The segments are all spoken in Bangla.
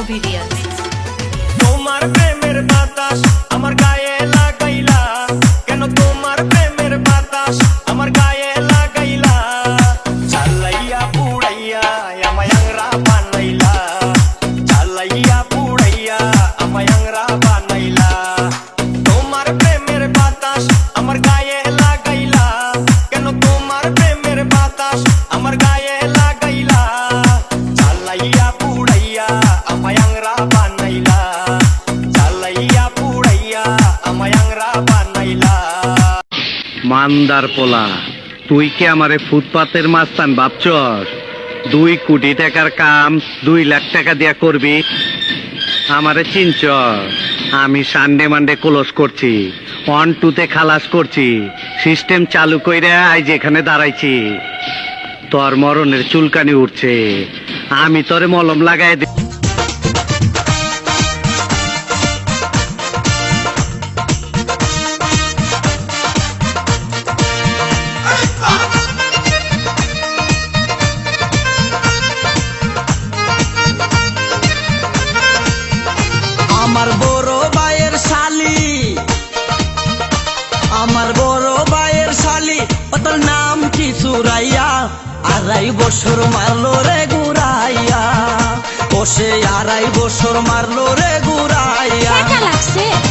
Videos. তোমার প্রেমের বাতাস আমার গায়ে লাগাইলা কেন তোমার প্রেমের বাতাস আমার গায়ে লাগাইলা চালাইয়া পুড়াইয়া আমায় আংরা বানাইলা চালাইয়া পুড়াইয়া আমায় আংরা বানাইলা তোমার প্রেমের বাতাস আমার গায়ে লাগাইলা কেন তোমার প্রেমের বাতাস আমার গায়ে লাগাইলা চালাইয়া পুড়াইয়া আমায় আংরা বানাইলা চালাইয়া পুড়াইয়া আমায় আংরা বানাইলা মান্দার পোলা তুই কি আমারে ফুটপাতের মাস্তান ভাবছস 2 কোটি টাকার কাম 2 লাখ টাকা দিয়া করবি আমারে চিনছ আমি সানডে মানডে ক্লোজ করছি 1 2 তে খালাস করছি সিস্টেম চালু কইরা আজ এখানে দাঁড়াইছি তোর মরণের চুলকানি উঠছে আমি তোরে মলম লাগাই আমার বড় ভাইয়ের শালি আমার বড় ভাইয়ের শালি ওর নাম কি সুরাইয়া 2.5 বছর মারলো রে ঘুরাইয়া ও সে 2.5 বছর মারলো রে ঘুরাইয়া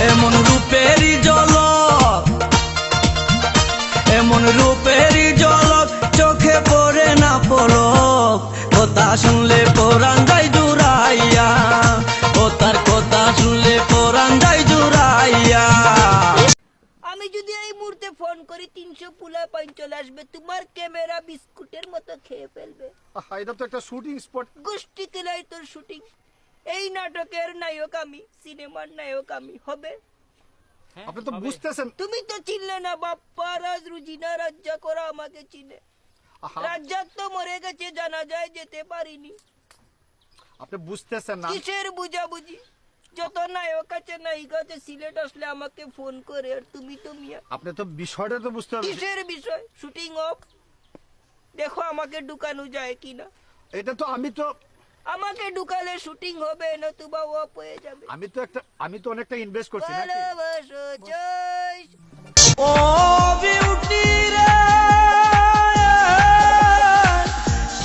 এমন রূপেরই ঝলক এমন রূপেরই ঝলক চোখে পড়ে না পলক কথা শুনলে পরাণ যায় জুড়াইয়া ও তার কথা শুনলে পরাণ যায় জুড়াইয়া আমি যদি এই মুহূর্তে ফোন করি 300 পুলা পয়েন্ট চলে আসবে তোমার ক্যামেরা বিস্কুটের মতো খেয়ে ফেলবে এটা তো একটা শুটিং স্পট গোষ্ঠী কিলাই তোর শুটিং এই নাটকের নায়ক আমি সিনেমার নায়ক আমি হবে আপনি তো বুঝতেছেন তুমি তো চিনলে না বাপ্পা রাজ রুজিনা রাজ্জা করা আমাকে চিনে রাজ্জাক তো মরে গেছে জানা যায় যেতে পারিনি আপনি বুঝতেছেন না কিসের বুঝাবুঝি যত নায়ক আছে নায়িকা আছে সিলেট আসলে আমাকে ফোন করে আর তুমি তো মিয়া আপনি তো বিষয়টা তো বুঝতে পারছেন কিসের বিষয় শুটিং অফ দেখো আমাকে ঢুকানো যায় কিনা এটা তো আমাকে ঢুকালে শুটিং হবে না তুবা অফ হয়ে যাবে আমি তো অনেকটা ইনভেস্ট করছি নাকি ভালোবাসো জয় ও বিউটি রে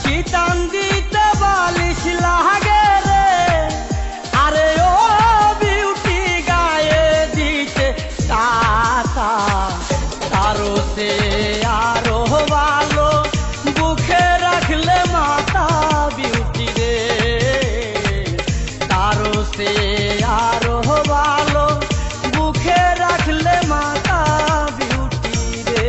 শীতান দিতে বালিশ লাগে রে আরে ও বিউটি গায়ে দিতে কাটা তারো সে আরো ভালো বুকে রাখলে মাথা বিউটি রে তারো সে আরো ভালো বুকে রাখলে মাথা বিউটি রে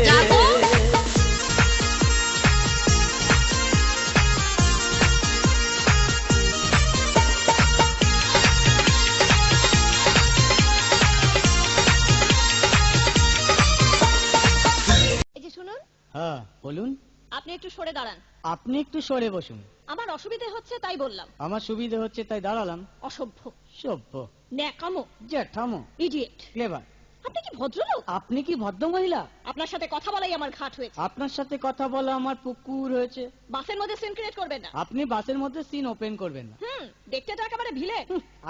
এই যে শুনুন হ্যাঁ বলুন আপনি একটু সরে দাঁড়ান আপনি একটু সরে বসুন আমার অসুবিধে হচ্ছে তাই বললাম আমার সুবিধা হচ্ছে তাই দাঁড়ালাম অসভ্য সভ্য ন্যাকামো জ্যাঠামো ইডিয়েট ক্লেভার আপনি কি ভদ্রলোক আপনি কি ভদ্র মহিলা আপনার সাথে কথা বলাই আমার ঘাট হয়েছে আপনার সাথে কথা বলা আমার পুকুর হয়েছে বাসের মধ্যে সিন ক্রিয়েট করবেন না আপনি বাসের মধ্যে সিন ওপেন করবেন না দেখতে তো একেবারে ভিলে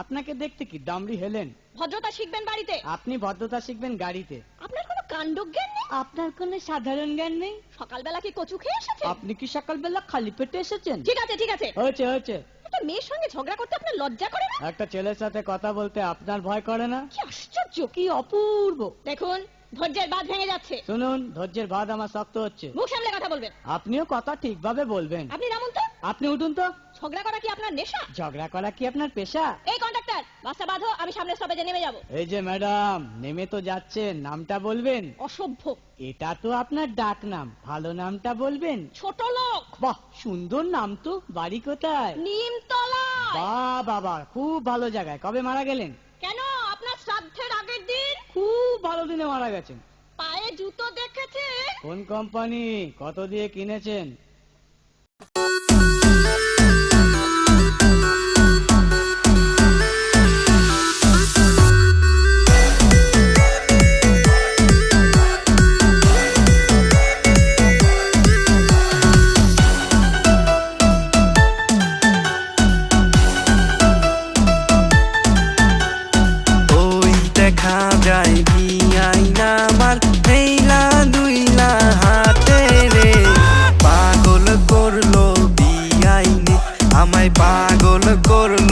আপনাকে দেখতে কি ডামরি হেলেন ভদ্রতা শিখবেন বাড়িতে আপনি ভদ্রতা শিখবেন গাড়িতে আপনার কোনো কাণ্ডজ্ঞান নেই আপনার কোনো সাধারণ জ্ঞান নেই সকালবেলা কি কচু খেয়ে এসেছেন আপনি কি সকালবেলা খালি পেটে এসেছেন ঠিক আছে ঠিক আছে হয়েছে হয়েছে একটা মেয়ের সঙ্গে ঝগড়া করতে আপনার লজ্জা করে না একটা ছেলের সাথে কথা বলতে আপনার ভয় করে না কি আশ্চর্য কি অপূর্ব দেখুন ধৈর্যের বাঁধ ভেঙে যাচ্ছে শুনুন ধৈর্যের বাদ আমার শক্ত হচ্ছে মুখ সামলে কথা বলবেন আপনিও কথা ঠিকভাবে বলবেন আপনি নামুন তো আপনি উঠুন তো ঝগড়া করা কি আপনার নেশা ঝগড়া করা কি আপনার পেশা এই কন্ডাক্টর বাসটা বাঁধো আমি সামনের স্টপেজে নেমে যাব এই যে ম্যাডাম নেমে তো যাচ্ছেন নামটা বলবেন অসভ্য এটা তো আপনার ডাক নাম ভালো নামটা বলবেন ছোট লোক বাহ সুন্দর নাম তো বাড়ি কোথায় নিমতলা বাহ বাবা খুব ভালো জায়গায় কবে মারা গেলেন কেন আপনার শ্রাদ্ধের আগের দিন খুব ভালো দিনে মারা গেছেন পায়ে জুতো দেখেছে কোন কোম্পানি কত দিয়ে কিনেছেন আমায় পাগল করলো